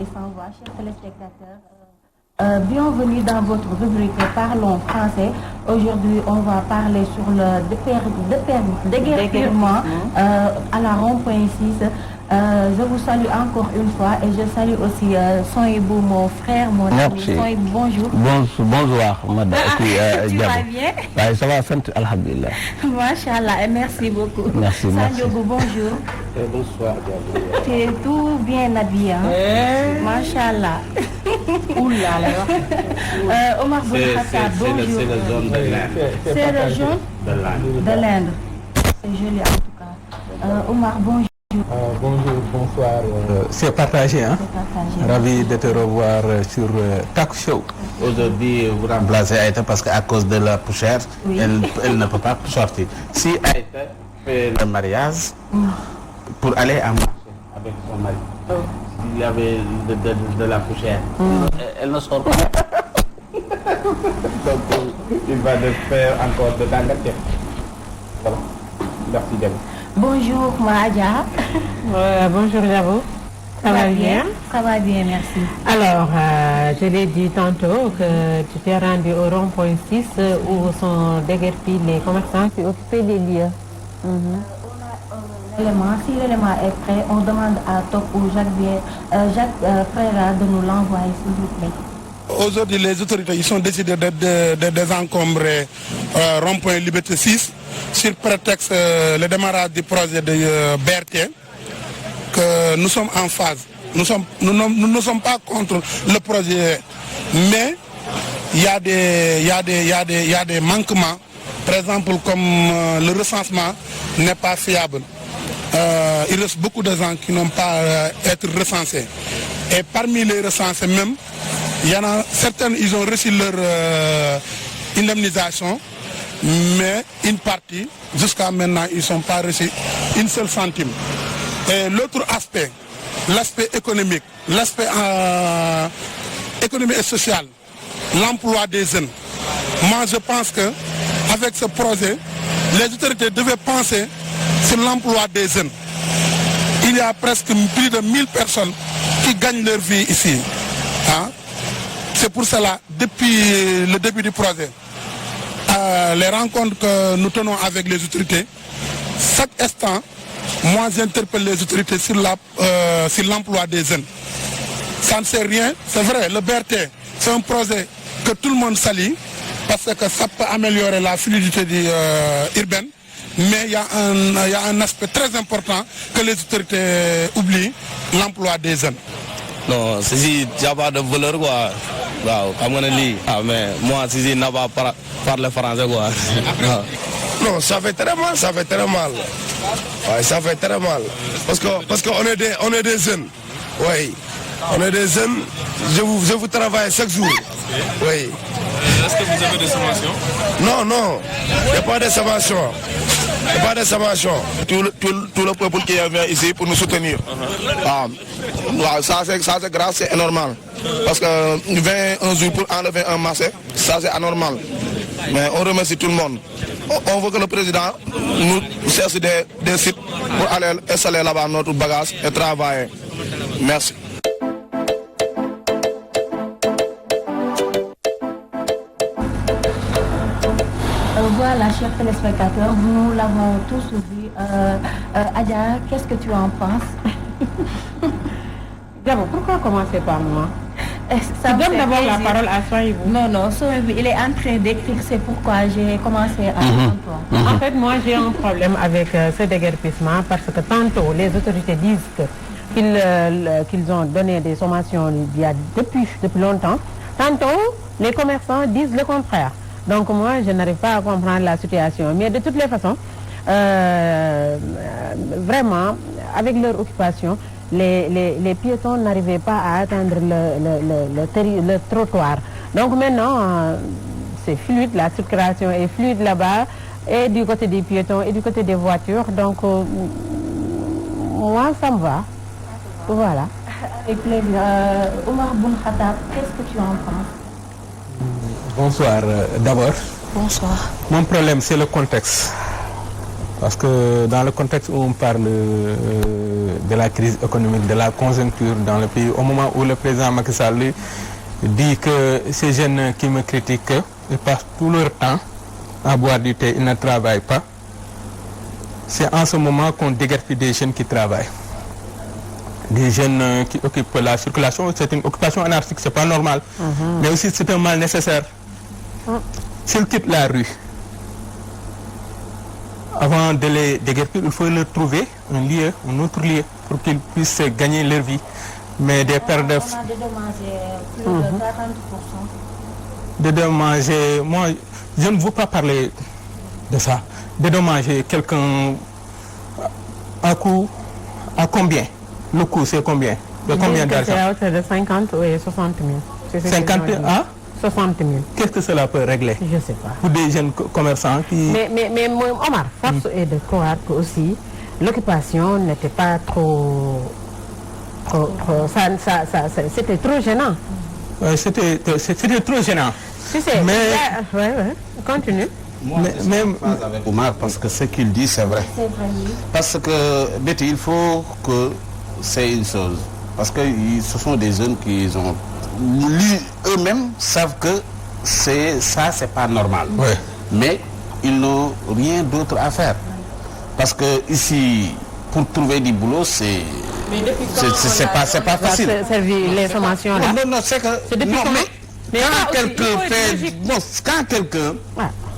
Sans voix, chers téléspectateurs, bienvenue dans votre rubrique Parlons français. Aujourd'hui, on va parler sur le déguerpissement à la rond-point 6. Je vous salue encore une fois et je salue aussi Sohaibou, mon frère, mon ami. Sohaibou, bonjour. Bonjour, madame. Tu vas bien? Oui, ça va, sant, alhamdulillah. Machallah, et merci beaucoup. Merci, merci. Sandiogou, bonjour. Bonsoir, Diablo. Tu es tout bien habillé, hein? Machallah. Oulala. Omar Boun Khattab, bonjour. C'est la zone de l'Inde. C'est la zone de l'Inde. C'est joli en tout cas. Omar, bonjour. Bonjour, bonsoir. C'est partagé, hein? Ravi de te revoir sur Taku Show. Aujourd'hui, vous remplacez Aïta parce qu'à cause de la poussière, Oui. elle ne peut pas sortir. Si Aïta fait le mariage pour aller à marcher avec son mari, il y avait de la poussière, elle ne sort pas. Donc, il va le faire encore de dans la tête. Voilà. Merci, Diablo. Bonjour, Mahadia. Bonjour Jabo. Ça va bien? Ça va bien, merci. Alors, je l'ai dit tantôt que tu t'es rendu au rond-point 6 où sont déguerpis les commerçants qui occupaient les lieux. Si l'élément est prêt, on demande à Top ou Jacques Frère de nous l'envoyer, s'il vous plaît. Aujourd'hui, les autorités ils sont décidés de désencombrer rond-point Liberté 6 sur prétexte le démarrage du projet de BRT, que nous sommes en phase. Nous ne sommes pas contre le projet, mais il y a des manquements. Par exemple, comme le recensement n'est pas fiable. Il reste beaucoup de gens qui n'ont pas été recensés. Et parmi les recensés même, il y en a certaines, ils ont reçu leur indemnisation, mais une partie, jusqu'à maintenant, ils ne sont pas reçus une seule centime. Et l'autre aspect, l'aspect économique, l'aspect économique et social, l'emploi des jeunes. Moi, je pense que avec ce projet, les autorités devaient penser sur l'emploi des jeunes. Il y a presque plus de 1000 personnes qui gagnent leur vie ici. Hein? C'est pour cela, depuis le début du projet, les rencontres que nous tenons avec les autorités, chaque instant, moi j'interpelle les autorités sur l'emploi des jeunes. Ça ne sert rien, c'est vrai, le BRT, c'est un projet que tout le monde salue, parce que ça peut améliorer la fluidité urbaine, mais il y a un aspect très important que les autorités oublient, l'emploi des jeunes. Non, si il n'y a pas de voleur, quoi. Wow, mais moi, si n'a pas parlé français, quoi. Non, ça fait très mal, ça fait très mal. Ouais, ça fait très mal. Parce qu'on est des jeunes. Oui. On est des jeunes. Je vous travaille chaque jour. Oui. Est-ce que vous avez des sommations? Non, non. Il n'y a pas de sommation. Il n'y a pas de sommation. Tout le peuple qui vient ici pour nous soutenir. Ça c'est grave, c'est anormal. Parce que 21 jours pour enlever un marché, ça c'est anormal. Mais on remercie tout le monde. On veut que le président nous cherche des sites pour aller installer là-bas notre bagage et travailler. Merci. Voilà, chers téléspectateurs, nous l'avons tous vu. Adia, qu'est-ce que tu en penses? Jabo, pourquoi commencer par moi? Ça Tu donnes d'abord la plaisir. parole à Sohaibou. Non, Sohaibou, il est en train d'écrire, c'est pourquoi j'ai commencé à toi. En fait, moi j'ai un problème avec ce déguerpissement parce que tantôt les autorités disent qu'ils ont donné des sommations il y a depuis longtemps. Tantôt, les commerçants disent le contraire. Donc moi, je n'arrive pas à comprendre la situation. Mais de toutes les façons, vraiment, avec leur occupation, les piétons n'arrivaient pas à atteindre le trottoir. Donc maintenant, c'est fluide, la circulation est fluide là-bas, et du côté des piétons et du côté des voitures. Donc, moi, ça me va. Voilà. Avec plaisir. Omar Boun Khattab, qu'est-ce que tu en penses? Bonsoir d'abord. Bonsoir. Mon problème, c'est le contexte. Parce que dans le contexte où on parle de la crise économique, de la conjoncture dans le pays, au moment où le président Macky Sall dit que ces jeunes qui me critiquent, ils passent tout leur temps à boire du thé, ils ne travaillent pas. C'est en ce moment qu'on déguerpit des jeunes qui travaillent. Des jeunes qui occupent la circulation, c'est une occupation anarchique, c'est pas normal. Mais aussi c'est un mal nécessaire. S'ils quittent la rue, avant de les déguerpir, il faut leur trouver un lieu, un autre lieu, pour qu'ils puissent gagner leur vie. Mais des pertes de... On a dédommagé plus de 40%. Dédommager, moi, je ne veux pas parler de ça. Dédommager quelqu'un à coût, à combien? Le coût, c'est combien? De combien d'argent? C'est à hauteur de 50 et 60 000. 50 000, hein? 60 000. Qu'est-ce que cela peut régler? Je ne sais pas. Pour des jeunes commerçants qui... Mais Omar, force est de croire que aussi l'occupation n'était pas trop c'était trop gênant. C'était trop gênant. Tu sais, mais... Continue. Moi, je suis pas avec Omar parce que ce qu'il dit, c'est vrai. C'est vrai, oui. Parce que, Betty, il faut que c'est une chose. Parce que ce sont des jeunes qui ont... Eux-mêmes savent que ça, c'est pas normal. Ouais. Mais ils n'ont rien d'autre à faire. Parce que ici, pour trouver du boulot, c'est pas facile. Les formations là. Non, c'est que... depuis non, quand? mais quand quelqu'un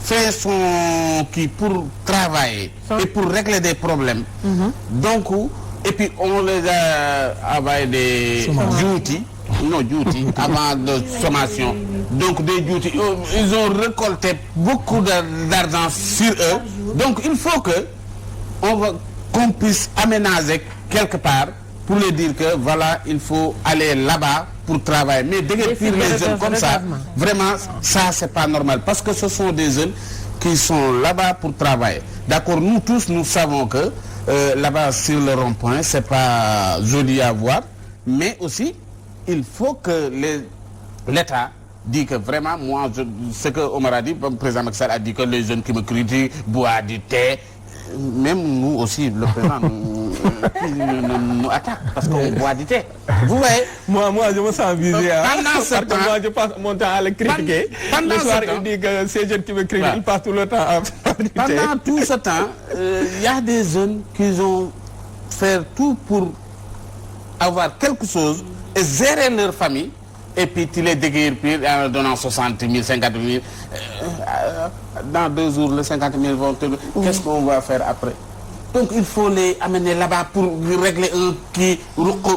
fait son qui pour travailler et pour régler des problèmes, donc et puis on les a envoyé des outils, avant de sommation, donc des outils, ils ont récolté beaucoup d'argent sur eux, donc il faut que qu'on puisse aménager quelque part pour leur dire que voilà, il faut aller là-bas pour travailler. Mais déguerpir les jeunes comme ça, vraiment, ça c'est pas normal. Parce que ce sont des jeunes qui sont là-bas pour travailler. D'accord, nous tous, nous savons que là-bas sur le rond-point, c'est pas joli à voir. Mais aussi, il faut que l'État dit que vraiment, moi, ce que Omar a dit, le président Macky Sall a dit que les jeunes qui me critiquent boivent du thé. Même nous aussi, le président nous attaque parce qu'on boit du thé. Vous voyez? Moi, je me sens visé. Pendant ce temps, moi, je passe mon temps à le critiquer. Pendant le soir, ce temps, il dit que ces jeunes qui me critiquent, ils passent tout le temps à faire du thé. Pendant tout ce temps, il y a des jeunes qui ont fait tout pour avoir quelque chose et gérer leur famille. Et puis tu les déguerpis en donnant 60 000, 50 000. Dans 2 jours, les 50 000 vont te... Qu'est-ce qu'on va faire après? Donc il faut les amener là-bas pour régler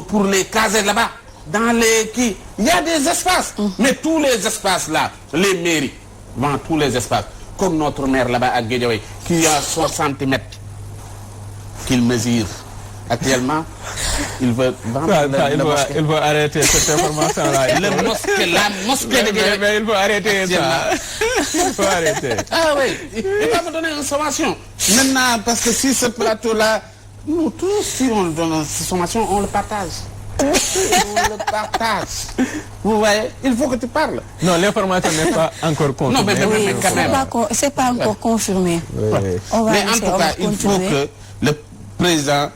pour les caser là-bas. Dans les qui... Il y a des espaces. Mais tous les espaces là, les mairies, vendent tous les espaces. Comme notre maire là-bas à Guédiawaye, qui a 60 mètres qu'il mesure. Actuellement, il veut vendre il veut arrêter cette information-là. La mosquée de Guédiawaye. Mais il faut arrêter ça. Il faut arrêter. Ah oui, il va me donner une sommation. Maintenant, parce que si ce plateau-là, nous tous, si on donne une sommation, on le partage. On le partage. Vous voyez, il faut que tu parles. Non, l'information n'est pas encore confirmée. Non, mais quand même. C'est pas encore confirmé. Oui. Mais en tout cas, il faut que le président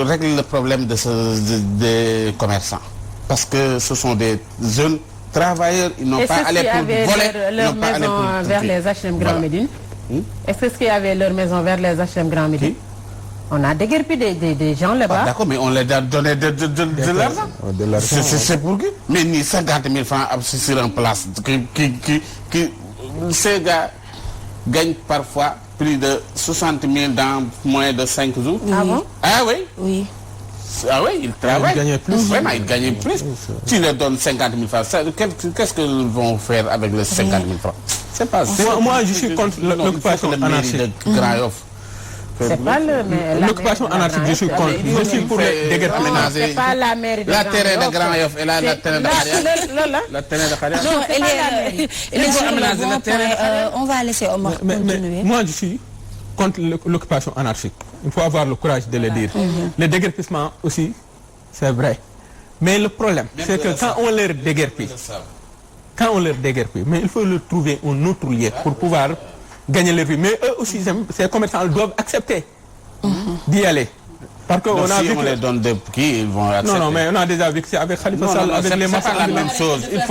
règle le problème des commerçants. Parce que ce sont des jeunes travailleurs, ils n'ont pas allé pour voler. Leur maison vers les HLM Grand Médine. Est-ce que qu'il y avait leur maison vers les HLM Grand Médine? On a déguerpi des gens là-bas. D'accord, mais on leur a donné de l'argent. C'est pour qui? Mais ni 50 000 francs sur une place. Ces gars gagnent parfois plus de 60 000 dans moins de 5 jours. Ah bon? Ah oui? Oui. Ah oui, ils travaillent. Ils gagnent plus. Vraiment, ils gagnent plus. Tu leur donnes 50 000 francs. Qu'est-ce qu'ils vont faire avec les 50 000 francs? C'est pas ça. Moi, je suis contre l'occupation anarchique. C'est pas l'occupation anarchique, je suis contre. Je suis pour les déguerpir. C'est pas la mairie de La terrain de Grand Yoff et la terrain de Khadia. La terrain de Khadia. Non, elle est sur le bon point. On va laisser Omar continuer. Moi, je suis contre l'occupation anarchique. Il faut avoir le courage de le dire. Le déguerpissement aussi, c'est vrai. Mais le problème, c'est que quand on leur déguerpit, mais il faut leur trouver un autre lieu pour pouvoir gagner leur vie. Mais eux aussi, ces commerçants doivent accepter d'y aller. Parce que Donc, on a si vu on les donne des qui, ils vont accepter. non, mais on a déjà vu que c'est avec Khalifa Sall, avec les c'est pas la même chose. C'est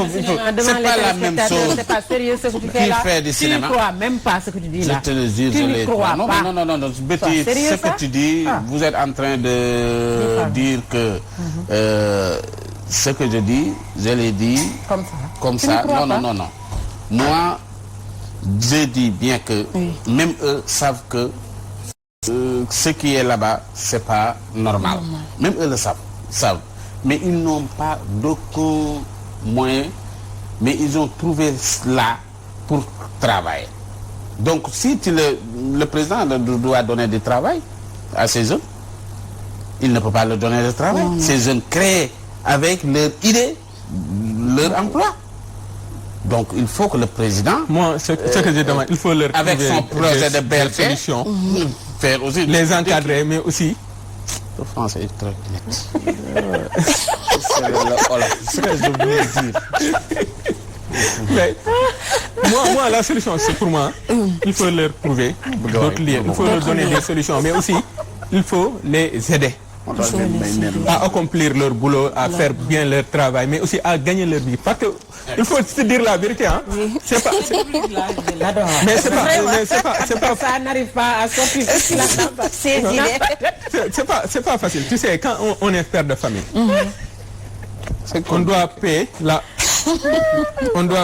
pas la même chose. C'est pas sérieux ce que tu fais Qui là. fait du cinéma? Tu ne crois même pas ce que tu dis là. Je te le dis, tu je n'y l'ai. crois Non, pas. non, Betty, Sérieux, ce ça? que tu dis, vous êtes en train de dire que ce que je dis, je l'ai dit comme ça. Non. Moi, je dis bien que même eux savent que ce qui est là-bas, c'est pas normal. Même eux le savent. Mais ils n'ont pas d'aucun moyen, mais ils ont trouvé là pour travailler. Donc si le président doit donner du travail à ces jeunes, il ne peut pas leur donner de travail. Ces jeunes créent avec leur idée, leur emploi. Donc il faut que le président... Moi, ce que je demande, il faut leur avec trouver son projet de BRT, solutions, faire aussi les encadrer, mais aussi... Le français est très net. C'est ce que je voulais dire. Mais moi, la solution, c'est pour moi, il faut leur trouver d'autres liens, il faut leur donner des solutions, mais aussi, il faut les aider à accomplir leur boulot, à faire bien leur travail, mais aussi à gagner leur vie. Parce que il faut se dire la vérité, hein. C'est pas, mais c'est pas, ça n'arrive pas à sortir. c'est pas facile. Tu sais, quand on est père de famille, on doit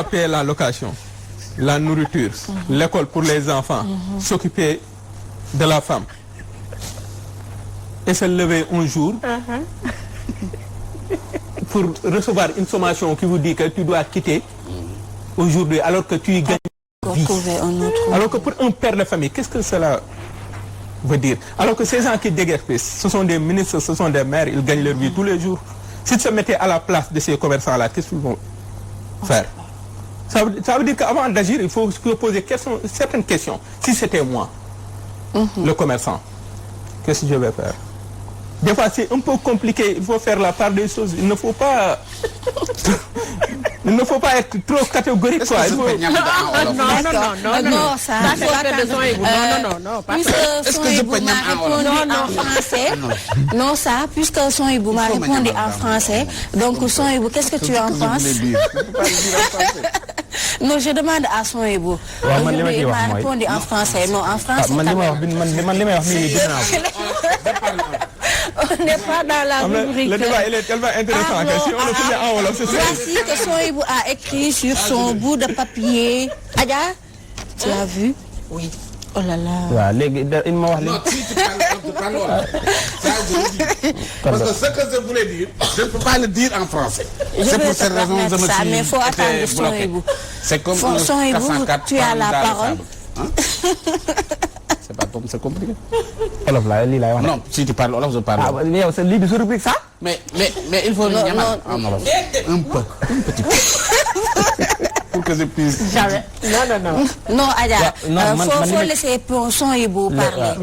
payer la location, la nourriture, l'école pour les enfants, s'occuper de la femme. Et se lever un jour pour recevoir une sommation qui vous dit que tu dois quitter aujourd'hui alors que tu gagnes vie. Alors que pour un père de famille, qu'est-ce que cela veut dire? Alors que ces gens qui déguerpissent, ce sont des ministres, ce sont des maires, ils gagnent leur vie tous les jours. S'ils se mettaient à la place de ces commerçants-là, qu'est-ce qu'ils vont faire? Ça veut dire qu'avant d'agir, il faut se poser certaines questions. Si c'était moi, le commerçant, qu'est-ce que je vais faire? Des fois, c'est un peu compliqué. Il faut faire la part des choses. Il ne faut pas être trop catégorique, quoi. Non, ça c'est pas puisque son Hibou m'a répondu en français. Non, ça, puisque son Hibou m'a répondu en français. Donc, son Hibou, qu'est-ce que tu en penses? Non, je demande à son Hibou. Il m'a répondu en français. Non, en français. On n'est pas dans la rubrique. Le débat, il est tellement intéressant que si on le faisait en Wolof, c'est ça. Voici que son Hibou a écrit sur son bout de papier. Adja, tu as vu? Oui. Oh là là. Non, si tu parles Wolof. Ça, je le dis. Parce que ce que je voulais dire, je ne peux pas le dire en français. C'est pour cette raison que je me suis mais il faut attendre son Hibou. C'est comme son Hibou, tu as la parole. C'est pas comme c'est compliqué. Olof la lii laay wax. Non, si tu parles Wolof, je parle. Ah, mais yow c'est lii du sa rubrique ça. Mais il faut le ñamal en Wolof. Un petit peu. Pour que je puisse. Non. Non, Adja, faut laisser son Hibou parler.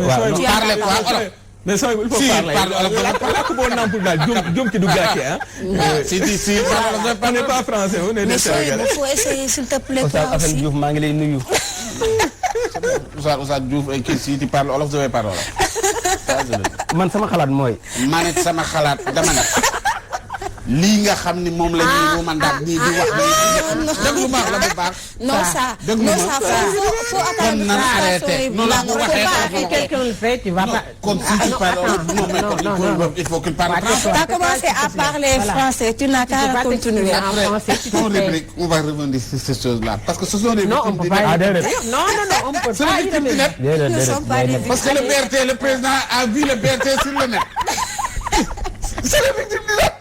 Parler quoi? Mais ça, il faut parler. Si, on n'est pas français, on est des Sénégalais. Il faut essayer, s'il te plaît, toi Oustaz Assane aussi. Diouf maa ngi lay nuyu. Oustaz Diouf, si tu parles Wolof, je vais parler Wolof. Man sama xalaat mooy. Ma ne sama xalaat dama ne lii nga xam ni moom la ñuy mandat ñii di wax déglu ma la bu baax. Non, ça, faut attendre. Kon nan arrêté. Non, la bu waxee Si quelqu'un le fait, tu vas pas. comme si tu parles non mais il faut qu'il parle français. Tu as commencé à parler français, tu n'as qu'à continuer. Ton rubrique, on va revenir sur ces choses-là parce que ce sont des Non, on peut pas. Non, on peut c'est pas. des victimes du net. Parce que le BRT, le président a vu le BRT sur le net. C'est les victimes du net.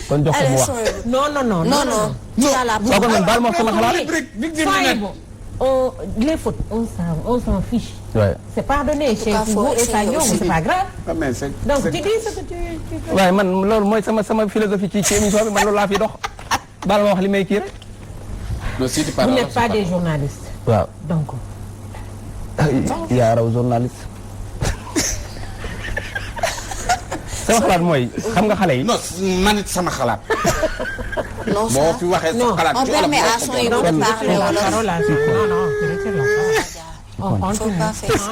kon jox ko mu wax. Non. Tu as la soo ko mën baal ma wax sama xalaat. Victime du net. Les fautes, on s'en fiche. Ouais. C'est pardonné chez vous et ça ñoom, c'est pas grave. Mais c'est Donc tu dis ce que tu fais. waaye man loolu mooy sama philosophie ci émission bi man loolu laa fi dox. baal ma wax li may kii rek. non si tu Vous parles n'êtes pas des journalistes. waaw. Donc. yaa raw journaliste. sama xalaat mooy xam nga xale yi. non man it sama xalaat non ça boo fi waxee sa xalaat on permet à Sohaibou de parler wolof. On faut pas faire ça.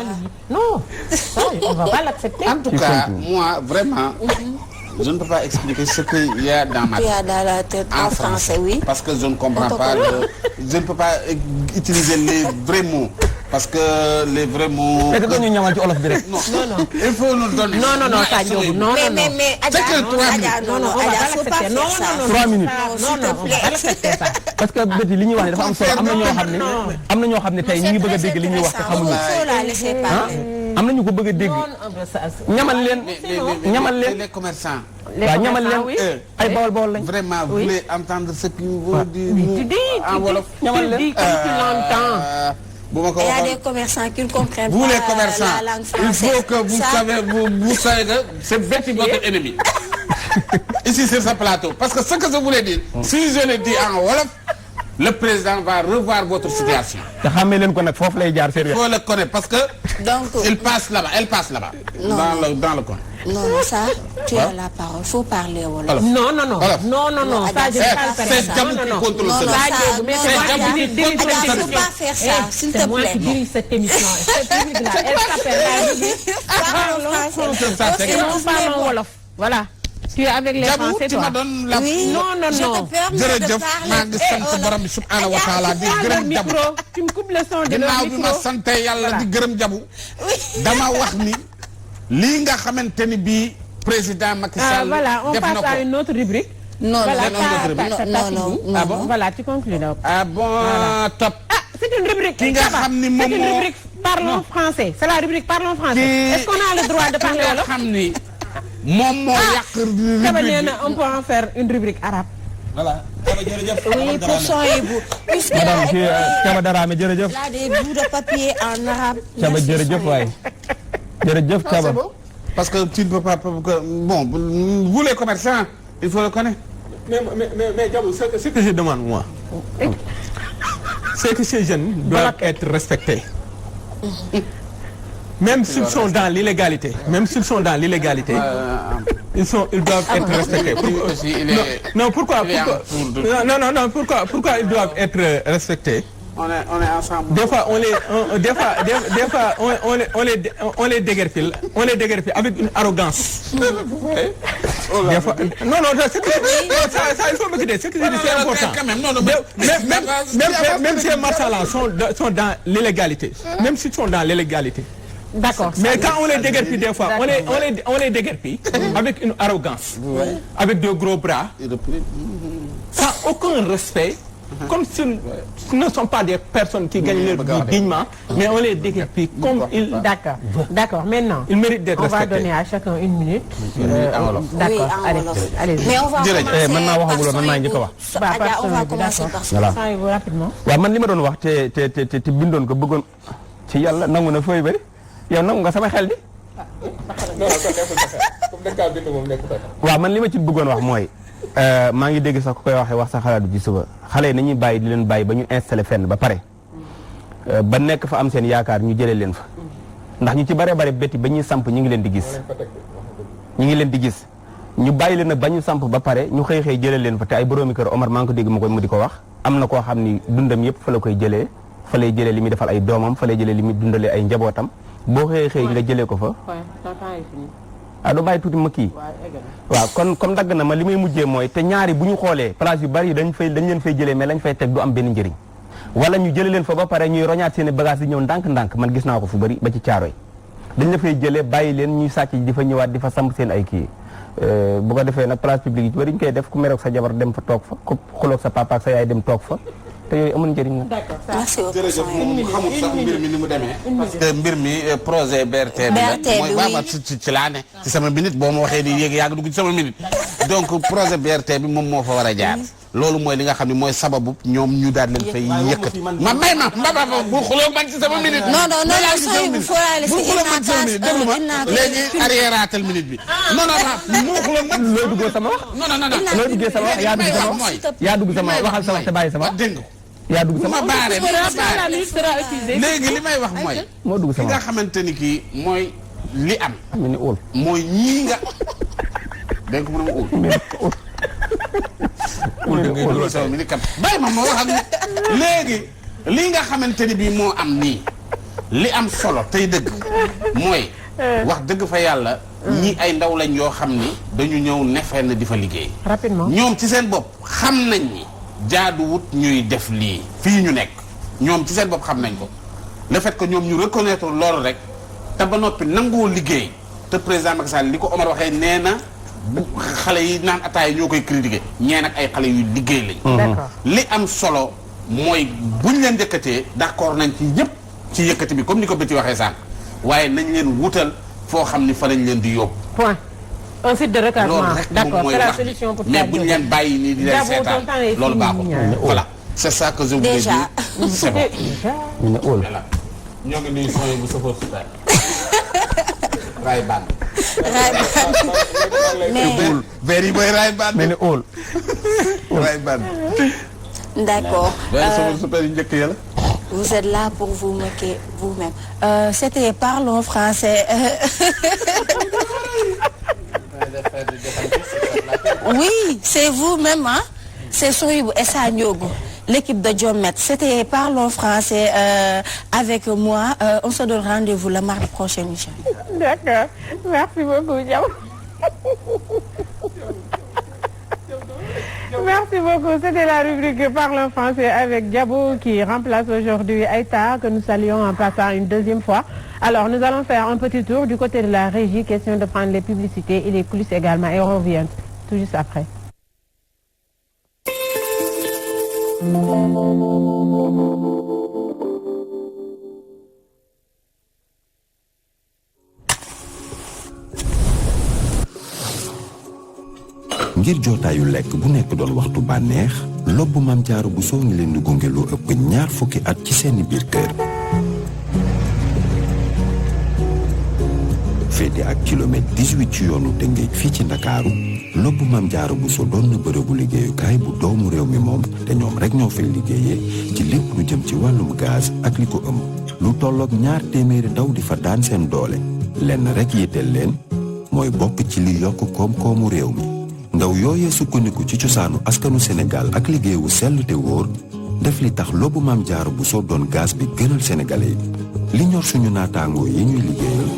Non, ça, on va pas l'accepter. En tout cas, moi, vraiment, je ne peux pas expliquer ce qu'il y a dans ma Il y tête. a dans la tête en français, oui. Parce que je ne comprends pas, je ne peux pas utiliser les vrais mots. Parce que les vrais mots... Est-ce que ñu ñamal ci olof bi rek? Non, il faut nous donner... Non, ça Diop, non. Mais Adja, non, Adja, faut pas faire ça. 3 minutes. Non, on va pas l'accepter ça. Parce que bëti li ñuy wax ne dafa am solo am na ñoo xam ne tey ñu ngi bëgg a dégg li ñuy wax te xamuñu. Il faut la laisser parler. am na ñu ko bëgg a dégg. ñamal leen Les commerçants. waaw ñamal leen ay bawol lañ. Vraiment, vous voulez entendre ce qu'ils vous disent Tu dis, en wolof. tu dis comme tu l'entends. Il y a des commerçants qui ne comprennent vous pas les commerçants, la langue il française. faut que vous savez que c'est Betty votre ennemi. Ici sur ce plateau. Parce que ce que je voulais dire, si je le dis en wolof, le président va revoir votre situation. te xamee leen ko nag foofu lay jaar sérieux. Il faut le connaître parce que il passe là-bas, elle passe là-bas. Dans le coin. Non, ça, tu as la parole. Faut parler wolof. Non. Ça, je vais pas C'est faire ça. Diabou qui contrôle Non, cela. Adja, faut pas faire ça, s'il te C'est moi plaît. qui dirige cette émission. Cette rubrique-là, elle s'appelle la rubrique Parlons wolof. Voilà. Tu es avec les Diabou, Français, tu toi. me donnes la... Oui, Non. je te permets de jërëjëf maa ngi parler. sant borom bi subhanahu wa taala di Prends le gërëm Diabou. micro. Tu me coupes le son de ginnaaw le bi ma micro. sante yàlla di gërëm Diabou. dama wax ni lii nga xamante ni bii président Macky Sall Voilà, on def na passe à ko. une autre rubrique. Non, Voilà, non. Ah bon? Voilà, tu conclus donc. Ah bon, top. C'est une rubrique. Ki nga Ça va. xam ni C'est moom une moo- rubrique Parlons français. C'est la rubrique Parlons français. Ki- Est-ce qu'on a le droit de parler ki nga wolof? xam ni moom moo yàq Kaba nee rubrique na on peut en faire une rubrique arabe. Voilà. Oui, pour Sohaibou. Puisqu'il madame a kii Thiaba Darame jërëjëf. il a des bouts de papier en arabe. Thiaba Merci, jërëjëf Sohaibou. waay. jërëjëf Thiaba. parce que tu ne peux pas bon vous les commerçants il faut le connaître. Mais Diabou, ce que je demande, moi, c'est que ces jeunes doivent être respectés. Même s'ils sont dans l'illégalité, ils doivent être respectés. Pourquoi ils doivent être respectés? On est ensemble. Des fois, on les déguerpille avec une arrogance. Des fois, non, ça, il faut me dire, c'est important. Même ces marchands-là sont dans l'illégalité. Même s'ils sont dans l'illégalité. D'accord. Mais quand on les déguerpit des fois, on les déguerpit avec une arrogance, avec de gros bras, sans aucun respect. Comme ce ne sont pas des personnes qui gagnent leur vie dignement, mais on les déguerpit comme ils... D'accord. Maintenant, ils méritent d'être on va respectés. donner à chacun une minute. D'accord, allez. Mais on va commencer man naa waxagul par man maa njëkk a wax. Adja, on va commencer par Voilà. Sohaibou rapidement. waaw man li ma doon wax te bindoon ko bëggoon ci yàlla nangu na fooy bëri yow nangu nga sama xel di. waaw man li ma ci bëggoon wax mooy maa ngi dégg sax ku koy waxee wax sa xalaatu ci suba xale yi nañuy bàyyi di leen bàyyi ba ñu installé fenn ba pare ba nekk fa am seen yaakaar ñu jëlee leen fa ndax ñu ci bare bare bétti ba ñuy samp ñu ngi leen di gis ñu bàyyi leen nag ba ñu samp ba pare ñu xëy jëlee leen fa te ay boroomi kër Omar maa ngi ko dégg mu di ko wax am na koo xam ni dundam yëpp fa la koy jëlee fa lay jëlee li muy defal ay doomam fa lay jëlee li muy dundalee ay njabootam boo xëy nga jëlee ko fa du bàyyi tuuti ma kii waaw kon comme dagg na ma li may mujjee mooy te ñaari bu ñu xoolee place yu bari dañ leen fay jëlee mais lañ fay teg du am benn njëriñ wala ñu jëlee leen fa ba pare ñuy roñaat seen bagage yi ñëw ndànk-ndànk man gis naa ko fu bari ba ci caaro yi dañ la fay jëlee bàyyi leen ñuy sàcc di fa ñëwaat di fa samp seen ay kii bu ko defee nag place publique yi ci bari ñu koy def ku meroog sa jabar dem fa toog fa ku xuloog sa papa ak sa yaay dem toog fa te yooyu amul njëriñ nag. Merci beaucoup. jërëjëf moom xamul sax mbir mi ni mu demee. parce que mbir mi projet BRT bi la mooy waaw ci laa ne. ci sama minute boo ma waxee di yéeg yaa ngi dugg ci sama minute. donc projet BRT bi moom moo fa war a jaar. loolu mooy li nga xam ne mooy sababu ñoom ñu daal leen fay yëkkati. ma may ma mbaba bu xuloo man ci sama minute. non Sohaibou faut la laisser. bu xuloo man ci sama minute déglu ma léegi arriéraatal minute bi. non mu xuloo man. loo duggoo sama wax. non. loo duggee sama wax yaa dugg sama wax waxal sama wax te bàyyi sama. dégg nga. yaa dugg sama léegi li may wax mooy. moo dugg ki sama nga wax xamante ni kii mooy li am. mu ni óol. mooy ñii nga. dégg nga mu ne ma óol. bàyyi ma wax ak léegi li nga xamante ni bii moo am nii li am solo tey dëgg mooy wax dëgg fa yàlla ñii ay ndaw lañ yoo xam ni dañu ñëw ne fenn di fa liggéey rapidement ñoom ci seen bopp xam nañ ni jaaduwut ñuy def lii fii ñu nekk ñoom ci seen bopp xam nañ ko le fait que ñoom ñu reconnaître loolu rek te ba noppi nangoo liggéey te président Macky Sall li ko Omar waxee nee na bu xale yi naan ataay ñoo koy critiquer ñee nag ay xale yu liggéey lañ li am solo mooy buñ leen yëkkatee d'accord nañ ci ñëpp ci yëkkati bi comme ni ko Betty waxee sànq waaye nañ leen wutal foo xam ni fa lañ leen di yóbbu point un site de recasement d'accord c'est la wax solution pour mais buñ leen bàyyi nii di leen seetaan loolu baaxul voilà c'est ça que je voulais dire c'est bon ñu ne óol ñoo ngi nuyu son bu safar super raay band mais yi mooy raay band mais ne óol raay band d'accord safar super yu njëkk ya la vous êtes là pour vous moquer vous-même c'était parlons français oui c'est vous-même hein c'est Sohibou Essa Ndiogou l'équipe de Diomet c'était parlons français avec moi on se donne rendez-vous le mardi prochain Michel. D'accord merci beaucoup Diaw. Merci beaucoup. C'était la rubrique Parlons français avec Diabo qui remplace aujourd'hui Aïta que nous saluons en passant une deuxième fois. Alors nous allons faire un petit tour du côté de la régie, question de prendre les publicités et les coulisses également et on revient tout juste après. ngir jootaayu lekk bu nekk doon waxtu bànneex lobbu Maam Jaara Buso ngi leen di gunge lu ëpp 2 fukki at ci seeni biir kër féete ak kilomètre 18 ci yoonu Tëngéej fii ci Ndakaaru lobbu Maam Jaara Buso doon na bërëbu liggéeyukaay bu doomu réew mi moom te ñoom rek ñoo fay liggéeyee ci lépp lu jëm ci wàllum gaz ak li ko ëmb lu tolloog 200 ndaw di fa daan seen doole lenn rek yitteel leen mooy bokk ci li yokk koom-koomu réew mi ndaw yooyee sukkandiku ci cosaanu askanu Sénégal ak liggéeyu sell te wóor def li tax lobbu Maam Jaara Buso doon gaz bi gënal sénégalais yi li ñor suñu naataangoo yi ñuy liggéeyal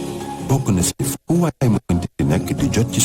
bokk na si fu waay mënti nekk di jot ci